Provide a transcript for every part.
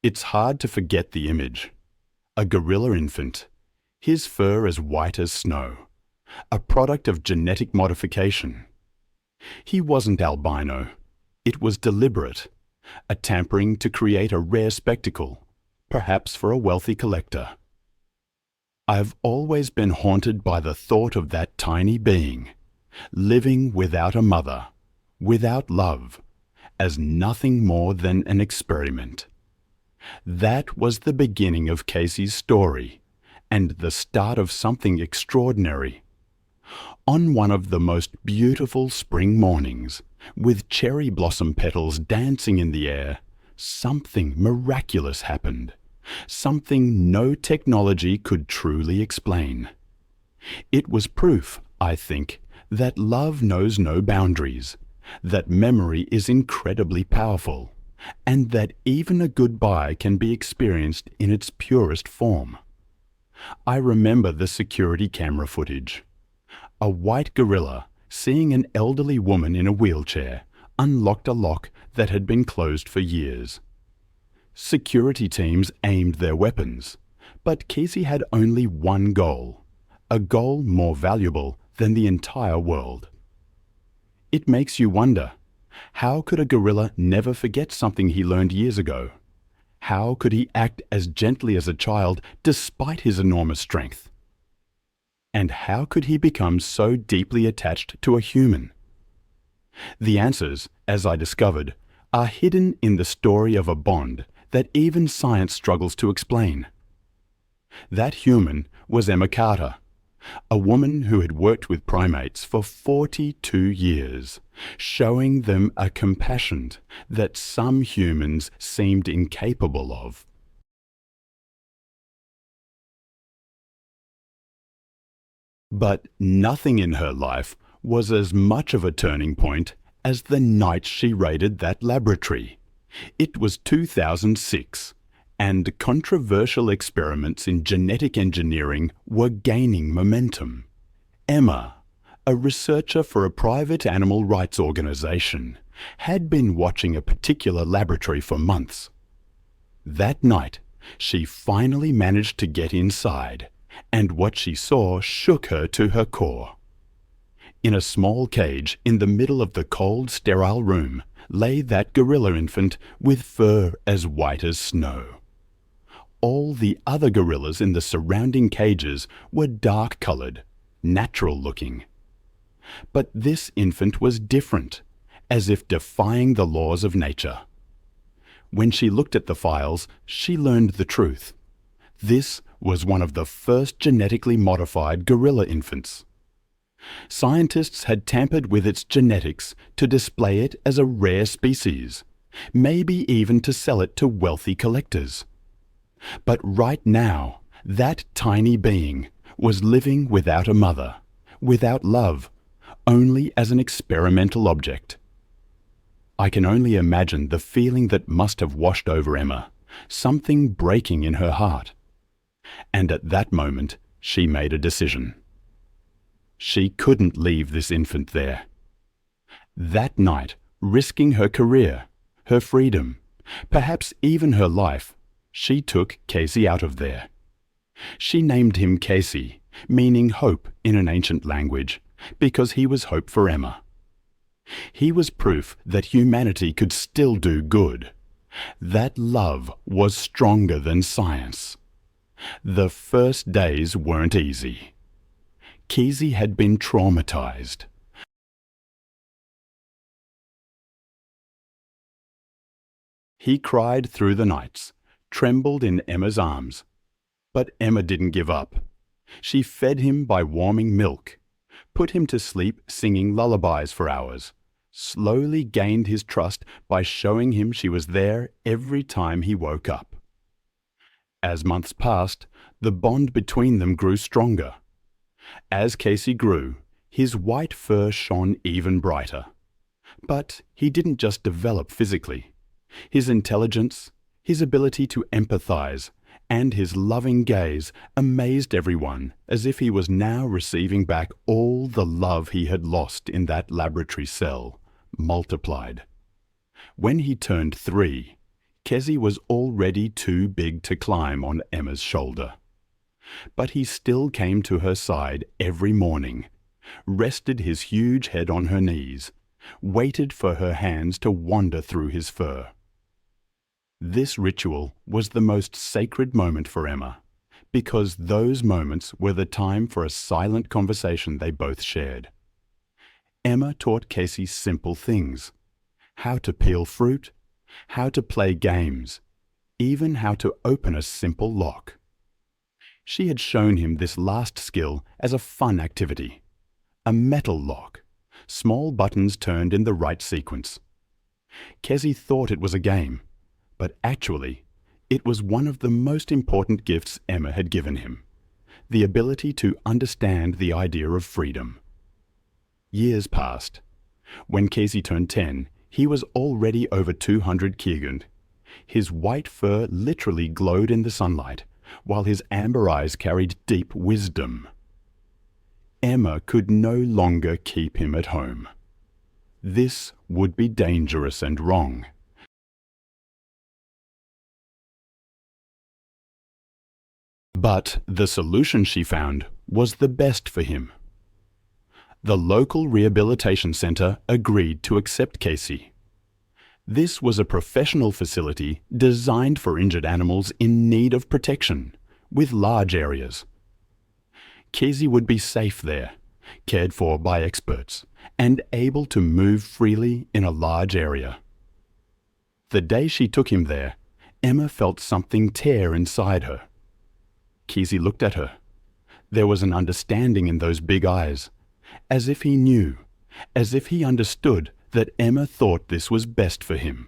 It's hard to forget the image. A gorilla infant, his fur as white as snow, a product of genetic modification. He wasn't albino. It was deliberate, a tampering to create a rare spectacle, perhaps for a wealthy collector. I've always been haunted by the thought of that tiny being, living without a mother, without love, as nothing more than an experiment. That was the beginning of Kesi's story, and the start of something extraordinary. On one of the most beautiful spring mornings, with cherry blossom petals dancing in the air, something miraculous happened, something no technology could truly explain. It was proof, I think, that love knows no boundaries, that memory is incredibly powerful, and that even a goodbye can be experienced in its purest form. I remember the security camera footage. A white gorilla, seeing an elderly woman in a wheelchair, unlocked a lock that had been closed for years. Security teams aimed their weapons, but Kesi had only one goal, a goal more valuable than the entire world. It makes you wonder, how could a gorilla never forget something he learned years ago? How could he act as gently as a child despite his enormous strength? And how could he become so deeply attached to a human? The answers, as I discovered, are hidden in the story of a bond that even science struggles to explain. That human was Emma Carter, a woman who had worked with primates for 42 years, showing them a compassion that some humans seemed incapable of. But nothing in her life was as much of a turning point as the night she raided that laboratory. It was 2006, and controversial experiments in genetic engineering were gaining momentum. Emma, a researcher for a private animal rights organization, had been watching a particular laboratory for months. That night, she finally managed to get inside, and what she saw shook her to her core. In a small cage in the middle of the cold, sterile room lay that gorilla infant with fur as white as snow. All the other gorillas in the surrounding cages were dark-colored, natural-looking. But this infant was different, as if defying the laws of nature. When she looked at the files, she learned the truth. This was one of the first genetically modified gorilla infants. Scientists had tampered with its genetics to display it as a rare species, maybe even to sell it to wealthy collectors. But right now, that tiny being was living without a mother, without love, only as an experimental object. I can only imagine the feeling that must have washed over Emma, something breaking in her heart. And at that moment, she made a decision. She couldn't leave this infant there. That night, risking her career, her freedom, perhaps even her life, she took Kesi out of there. She named him Kesi, meaning hope in an ancient language, because he was hope for Emma. He was proof that humanity could still do good, that love was stronger than science. The first days weren't easy. Kesi had been traumatized. He cried through the nights, trembled in Emma's arms. But Emma didn't give up. She fed him by warming milk, put him to sleep singing lullabies for hours, slowly gained his trust by showing him she was there every time he woke up. As months passed, the bond between them grew stronger. As Kesi grew, his white fur shone even brighter. But he didn't just develop physically. His intelligence, his ability to empathize, and his loving gaze amazed everyone, as if he was now receiving back all the love he had lost in that laboratory cell, multiplied. When he turned 3, Kesi was already too big to climb on Emma's shoulder. But he still came to her side every morning, rested his huge head on her knees, waited for her hands to wander through his fur. This ritual was the most sacred moment for Emma, because those moments were the time for a silent conversation they both shared. Emma taught Kesi simple things: how to peel fruit, how to play games, even how to open a simple lock. She had shown him this last skill as a fun activity: a metal lock, small buttons turned in the right sequence. Kesi thought it was a game, but actually, it was one of the most important gifts Emma had given him: the ability to understand the idea of freedom. Years passed. When Kesi turned 10, he was already over 200 kg. His white fur literally glowed in the sunlight, while his amber eyes carried deep wisdom. Emma could no longer keep him at home. This would be dangerous and wrong. But the solution she found was the best for him. The local rehabilitation center agreed to accept Kesi. This was a professional facility designed for injured animals in need of protection, with large areas. Kesi would be safe there, cared for by experts, and able to move freely in a large area. The day she took him there, Emma felt something tear inside her. Kesi looked at her. There was an understanding in those big eyes, as if he knew, as if he understood that Emma thought this was best for him.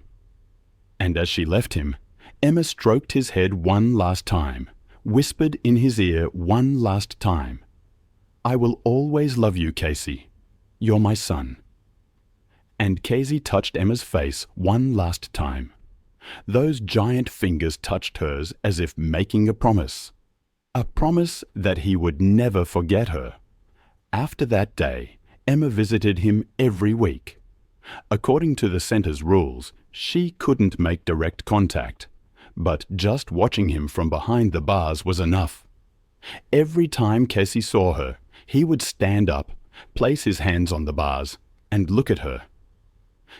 And as she left him, Emma stroked his head one last time, whispered in his ear one last time, "I will always love you, Kesi. You're my son." And Kesi touched Emma's face one last time. Those giant fingers touched hers as if making a promise that he would never forget her. After that day, Emma visited him every week. According to the center's rules, she couldn't make direct contact, but just watching him from behind the bars was enough. Every time Kesi saw her, he would stand up, place his hands on the bars, and look at her.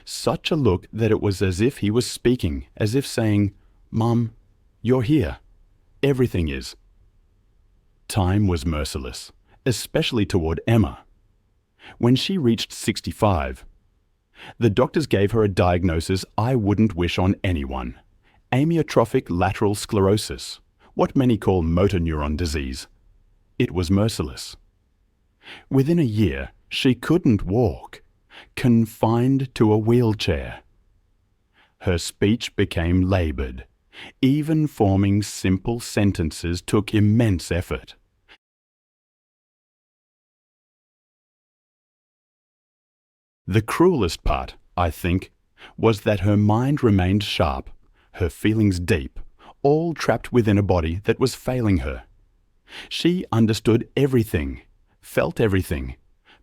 Such a look that it was as if he was speaking, as if saying, "Mom, you're here. Everything is." Time was merciless, especially toward Emma. When she reached 65, the doctors gave her a diagnosis I wouldn't wish on anyone: amyotrophic lateral sclerosis, what many call motor neuron disease. It was merciless. Within a year, she couldn't walk, confined to a wheelchair. Her speech became labored. Even forming simple sentences took immense effort. The cruelest part, I think, was that her mind remained sharp, her feelings deep, all trapped within a body that was failing her. She understood everything, felt everything,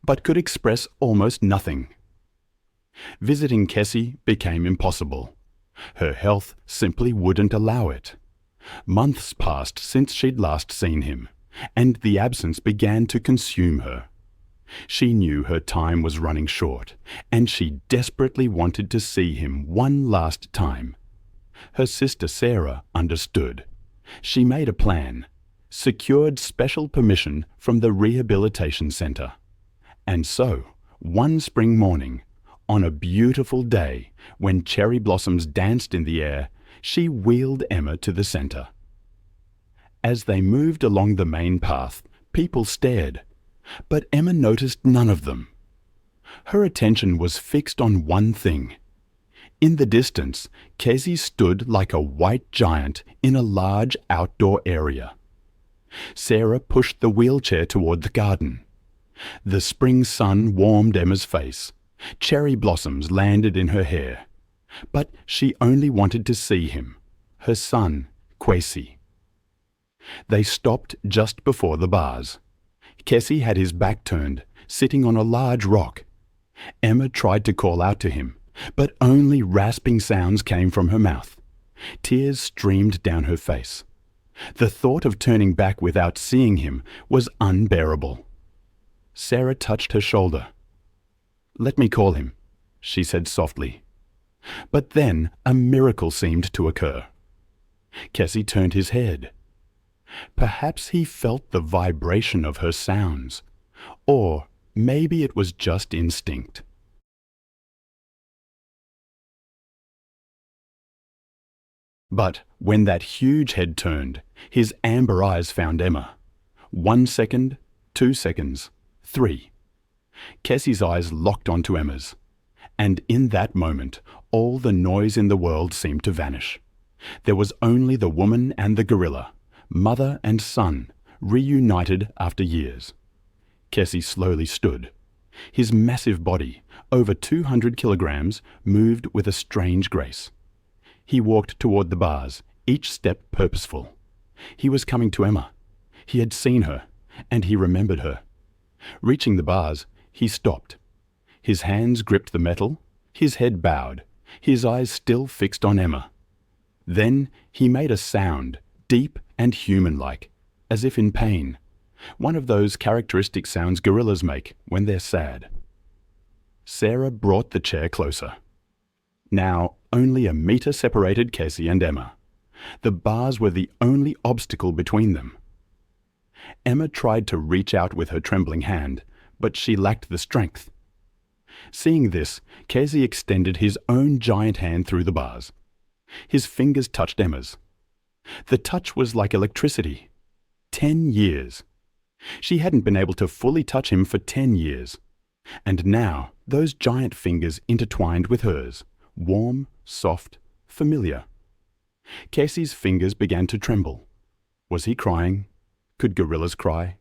but could express almost nothing. Visiting Kesi became impossible. Her health simply wouldn't allow it. Months passed since she'd last seen him, and the absence began to consume her. She knew her time was running short, and she desperately wanted to see him one last time. Her sister Sarah understood. She made a plan, secured special permission from the rehabilitation center. And so, one spring morning, on a beautiful day when cherry blossoms danced in the air, she wheeled Emma to the center. As they moved along the main path, people stared, but Emma noticed none of them. Her attention was fixed on one thing. In the distance, Kesi stood like a white giant in a large outdoor area. Sarah pushed the wheelchair toward the garden. The spring sun warmed Emma's face. Cherry blossoms landed in her hair. But she only wanted to see him, her son, Kesi. They stopped just before the bars. Kesi had his back turned, sitting on a large rock. Emma tried to call out to him, but only rasping sounds came from her mouth. Tears streamed down her face. The thought of turning back without seeing him was unbearable. Sarah touched her shoulder. "Let me call him," she said softly. But then a miracle seemed to occur. Kesi turned his head. Perhaps he felt the vibration of her sounds, or maybe it was just instinct. But when that huge head turned, his amber eyes found Emma. 1 second, 2 seconds, 3. Kesi's eyes locked onto Emma's. And in that moment, all the noise in the world seemed to vanish. There was only the woman and the gorilla, mother and son, reunited after years. Kesi slowly stood. His massive body, over 200 kilograms, moved with a strange grace. He walked toward the bars, each step purposeful. He was coming to Emma. He had seen her, and he remembered her. Reaching the bars, he stopped. His hands gripped the metal, his head bowed, his eyes still fixed on Emma. Then he made a sound, deep and human-like, as if in pain. One of those characteristic sounds gorillas make when they're sad. Sarah brought the chair closer. Now, only a meter separated Kesi and Emma. The bars were the only obstacle between them. Emma tried to reach out with her trembling hand, but she lacked the strength. Seeing this, Kesi extended his own giant hand through the bars. His fingers touched Emma's. The touch was like electricity. 10 years. She hadn't been able to fully touch him for 10 years. And now, those giant fingers intertwined with hers, warm, soft, familiar. Kesi's fingers began to tremble. Was he crying? Could gorillas cry?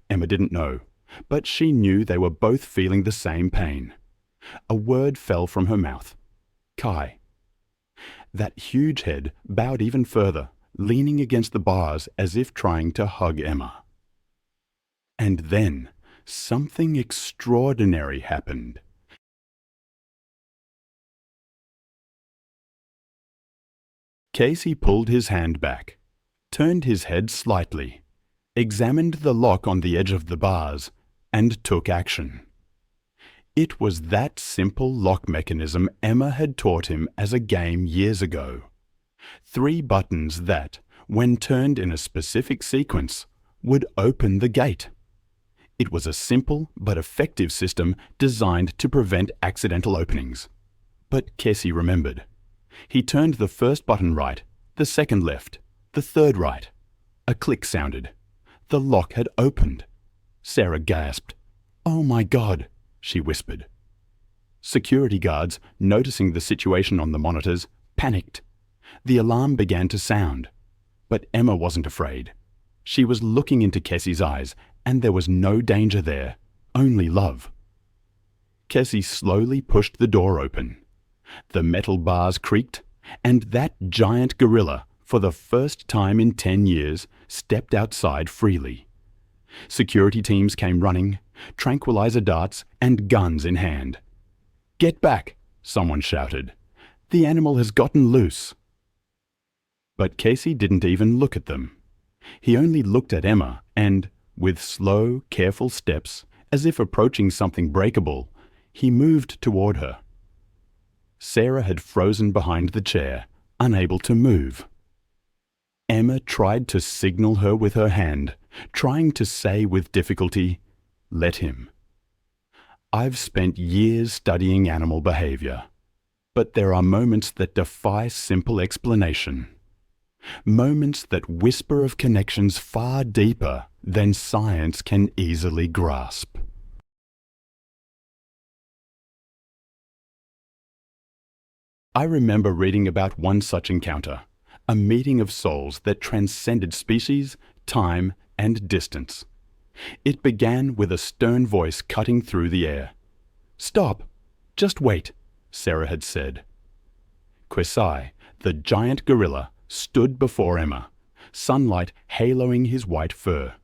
Emma didn't know, but she knew they were both feeling the same pain. A word fell from her mouth. Kai. That huge head bowed even further, leaning against the bars as if trying to hug Emma. And then, something extraordinary happened. Kesi pulled his hand back, turned his head slightly, examined the lock on the edge of the bars, and took action. It was that simple lock mechanism Emma had taught him as a game years ago. 3 buttons that, when turned in a specific sequence, would open the gate. It was a simple but effective system designed to prevent accidental openings. But Kesi remembered. He turned the first button right, the second left, the third right. A click sounded. The lock had opened. Sarah gasped. "Oh my God," she whispered. Security guards, noticing the situation on the monitors, panicked. The alarm began to sound. But Emma wasn't afraid. She was looking into Kesi's eyes, and there was no danger there, only love. Kesi slowly pushed the door open. The metal bars creaked, and that giant gorilla, for the first time in 10 years, stepped outside freely. Security teams came running, tranquilizer darts and guns in hand. "Get back!" someone shouted. "The animal has gotten loose." But Kesi didn't even look at them. He only looked at Emma and, with slow, careful steps, as if approaching something breakable, he moved toward her. Sarah had frozen behind the chair, unable to move. Emma tried to signal her with her hand, trying to say with difficulty, "Let him." I've spent years studying animal behavior, but there are moments that defy simple explanation. Moments that whisper of connections far deeper than science can easily grasp. I remember reading about one such encounter, a meeting of souls that transcended species, time, and distance. It began with a stern voice cutting through the air. "Stop! Just wait," Sarah had said. Kesi, the giant gorilla, stood before Emma, sunlight haloing his white fur.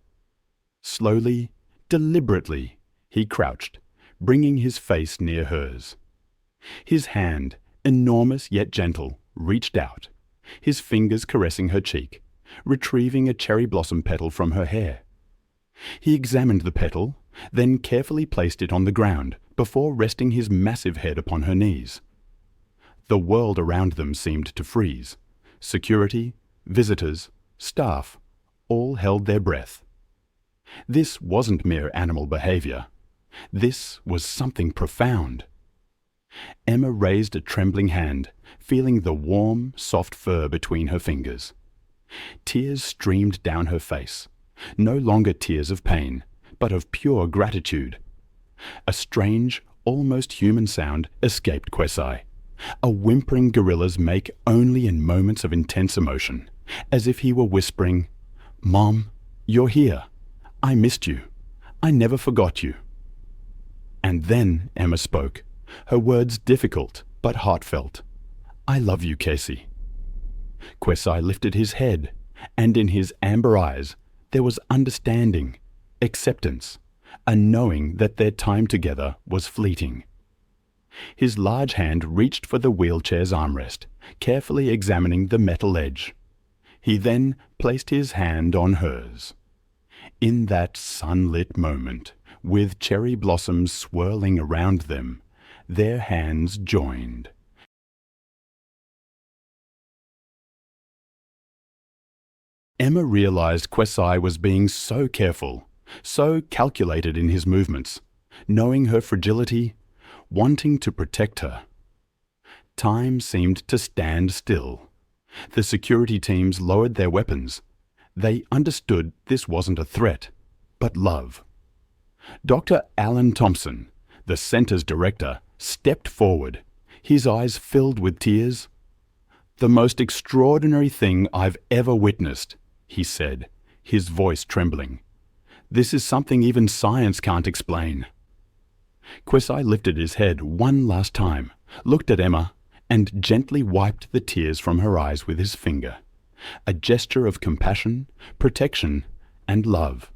Slowly, deliberately, he crouched, bringing his face near hers. His hand, enormous yet gentle, reached out, his fingers caressing her cheek, retrieving a cherry blossom petal from her hair. He examined the petal, then carefully placed it on the ground before resting his massive head upon her knees. The world around them seemed to freeze. Security, visitors, staff, all held their breath. This wasn't mere animal behavior. This was something profound. Emma raised a trembling hand, feeling the warm, soft fur between her fingers. Tears streamed down her face, no longer tears of pain, but of pure gratitude. A strange, almost human sound escaped Kesi, a whimpering gorilla's make only in moments of intense emotion, as if he were whispering, "Mom, you're here. I missed you. I never forgot you." And then Emma spoke, her words difficult but heartfelt. "I love you, Kesi." Kesi lifted his head, and in his amber eyes there was understanding, acceptance, a knowing that their time together was fleeting. His large hand reached for the wheelchair's armrest, carefully examining the metal edge. He then placed his hand on hers. In that sunlit moment, with cherry blossoms swirling around them, their hands joined. Emma realized Kesi was being so careful, so calculated in his movements, knowing her fragility, wanting to protect her. Time seemed to stand still. The security teams lowered their weapons. They understood this wasn't a threat, but love. Dr. Alan Thompson, the center's director, stepped forward, his eyes filled with tears. "The most extraordinary thing I've ever witnessed," he said, his voice trembling. "This is something even science can't explain." Kesi lifted his head one last time, looked at Emma, and gently wiped the tears from her eyes with his finger, a gesture of compassion, protection, and love.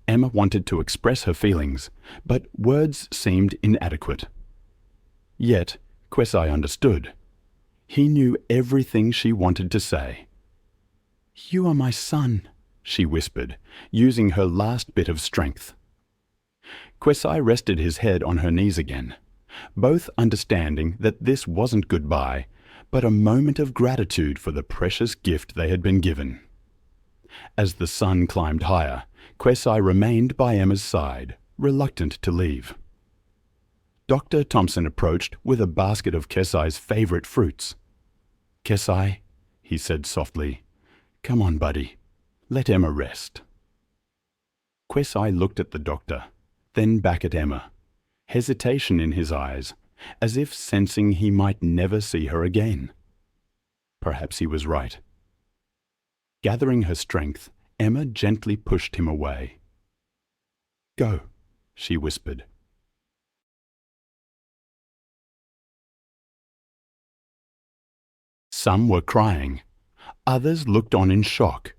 Emma wanted to express her feelings, but words seemed inadequate. Yet Kesi understood. He knew everything she wanted to say. "You are my son," she whispered, using her last bit of strength. Kesi rested his head on her knees again, both understanding that this wasn't goodbye, but a moment of gratitude for the precious gift they had been given. As the sun climbed higher, Kesi remained by Emma's side, reluctant to leave. Dr. Thompson approached with a basket of Kesi's favorite fruits. "Kesi," he said softly, "come on, buddy. Let Emma rest." Kesi looked at the doctor, then back at Emma, hesitation in his eyes, as if sensing he might never see her again. Perhaps he was right. Gathering her strength, Emma gently pushed him away. "Go," she whispered. Some were crying. Others looked on in shock,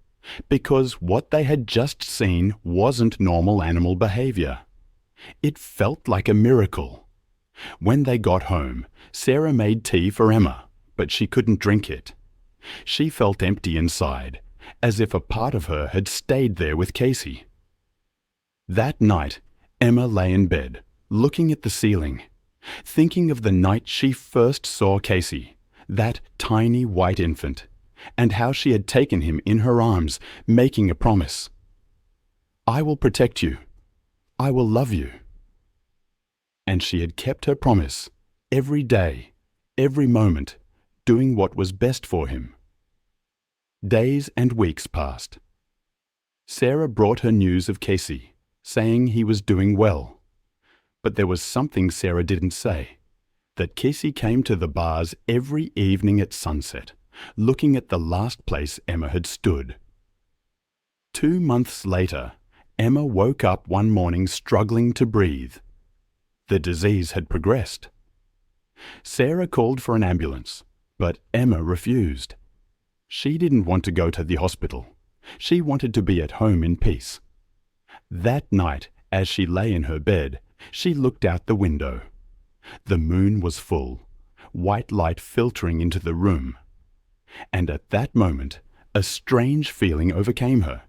because what they had just seen wasn't normal animal behavior. It felt like a miracle. When they got home, Sarah made tea for Emma, but she couldn't drink it. She felt empty inside, as if a part of her had stayed there with Kesi. That night, Emma lay in bed, looking at the ceiling, thinking of the night she first saw Kesi, that tiny white infant, and how she had taken him in her arms, making a promise. "I will protect you. I will love you." And she had kept her promise, every day, every moment, doing what was best for him. Days and weeks passed. Sarah brought her news of Kesi, saying he was doing well. But there was something Sarah didn't say, that Kesi came to the bars every evening at sunset, looking at the last place Emma had stood. 2 months later, Emma woke up one morning struggling to breathe. The disease had progressed. Sarah called for an ambulance, but Emma refused. She didn't want to go to the hospital. She wanted to be at home in peace. That night, as she lay in her bed, she looked out the window. The moon was full, white light filtering into the room. And at that moment, a strange feeling overcame her,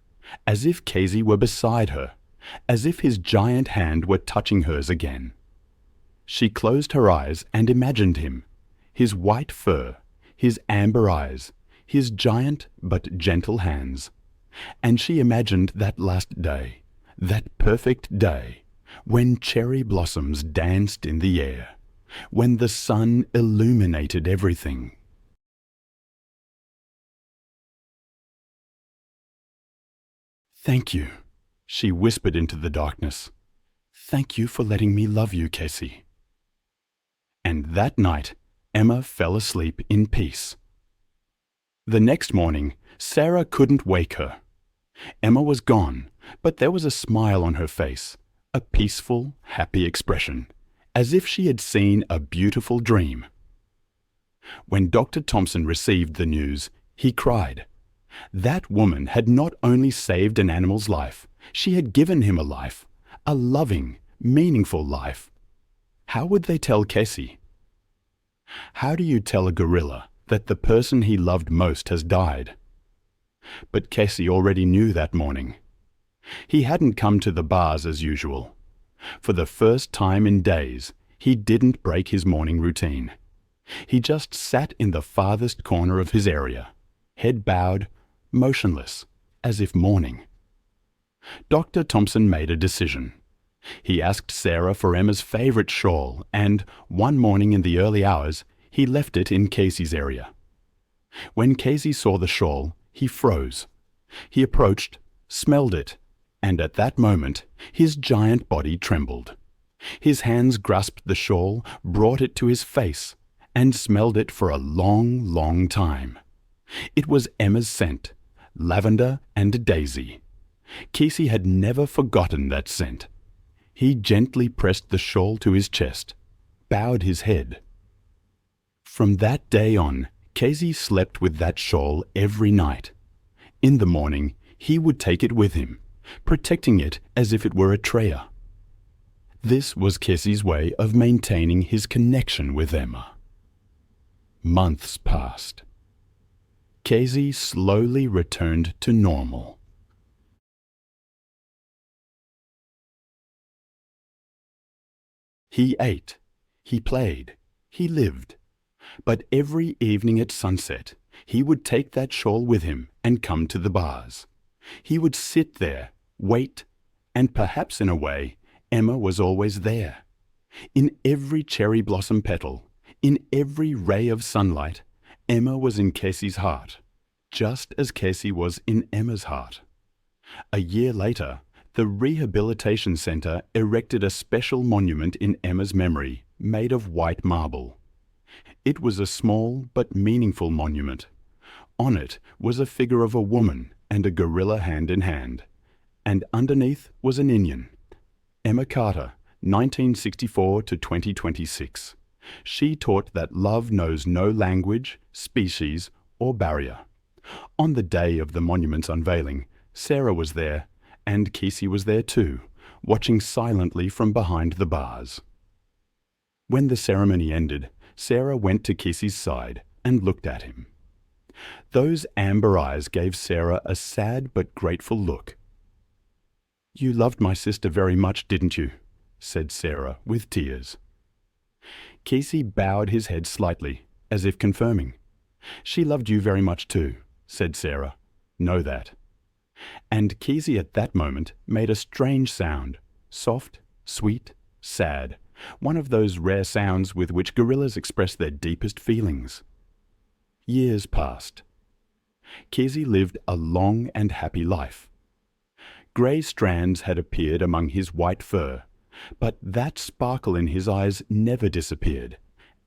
as if Kesi were beside her, as if his giant hand were touching hers again. She closed her eyes and imagined him, his white fur, his amber eyes, his giant but gentle hands. And she imagined that last day, that perfect day, when cherry blossoms danced in the air, when the sun illuminated everything. "Thank you," she whispered into the darkness. "Thank you for letting me love you, Kesi." And that night, Emma fell asleep in peace. The next morning, Sarah couldn't wake her. Emma was gone, but there was a smile on her face, a peaceful, happy expression, as if she had seen a beautiful dream. When Dr. Thompson received the news, he cried. That woman had not only saved an animal's life, she had given him a life, a loving, meaningful life. How would they tell Kesi? How do you tell a gorilla that the person he loved most has died? But Kesi already knew that morning. He hadn't come to the bars as usual. For the first time in days, he didn't break his morning routine. He just sat in the farthest corner of his area, head bowed, motionless, as if mourning. Dr. Thompson made a decision. He asked Sarah for Emma's favorite shawl, and one morning in the early hours, he left it in Kesi's area. When Kesi saw the shawl, he froze. He approached, smelled it, and at that moment, his giant body trembled. His hands grasped the shawl, brought it to his face, and smelled it for a long, long time. It was Emma's scent, lavender and daisy. Kesi had never forgotten that scent. He gently pressed the shawl to his chest, bowed his head. From that day on, Kesi slept with that shawl every night. In the morning, he would take it with him, protecting it as if it were a treasure. This was Kesi's way of maintaining his connection with Emma. Months passed. Kesi slowly returned to normal. He ate, he played, he lived. But every evening at sunset, he would take that shawl with him and come to the bars. He would sit there, wait, and perhaps in a way, Emma was always there. In every cherry blossom petal, in every ray of sunlight, Emma was in Kesi's heart, just as Kesi was in Emma's heart. A year later, the Rehabilitation Center erected a special monument in Emma's memory, made of white marble. It was a small but meaningful monument. On it was a figure of a woman and a gorilla hand in hand, and underneath was an Indian. Emma Carter, 1964 to 2026. She taught that love knows no language, species, or barrier. On the day of the monument's unveiling, Sarah was there, and Kesi was there too, watching silently from behind the bars. When the ceremony ended, Sarah went to Kesi's side and looked at him. Those amber eyes gave Sarah a sad but grateful look. "You loved my sister very much, didn't you?" said Sarah with tears. Kesi bowed his head slightly, as if confirming. "She loved you very much too," said Sarah. "Know that." And Kesi at that moment made a strange sound, soft, sweet, sad, one of those rare sounds with which gorillas express their deepest feelings. Years passed. Kesi lived a long and happy life. Grey strands had appeared among his white fur, but that sparkle in his eyes never disappeared,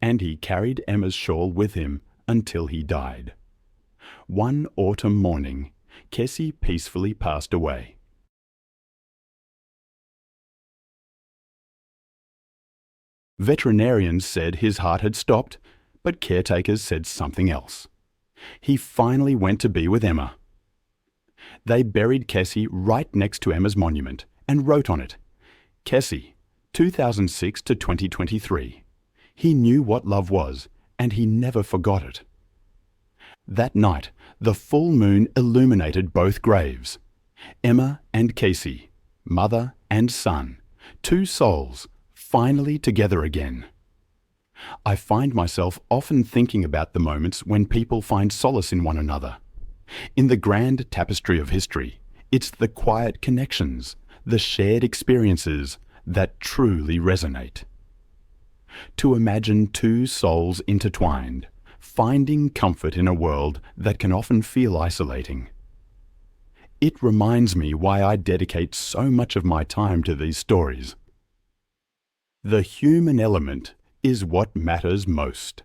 and he carried Emma's shawl with him until he died. One autumn morning, Kesi peacefully passed away. Veterinarians said his heart had stopped, but caretakers said something else. He finally went to be with Emma. They buried Kesi right next to Emma's monument and wrote on it, "Kesi, 2006 to 2023. He knew what love was, and he never forgot it." That night, the full moon illuminated both graves. Emma and Kesi, mother and son, two souls, finally together again. I find myself often thinking about the moments when people find solace in one another. In the grand tapestry of history, it's the quiet connections, the shared experiences that truly resonate. To imagine two souls intertwined, finding comfort in a world that can often feel isolating. It reminds me why I dedicate so much of my time to these stories. The human element is what matters most.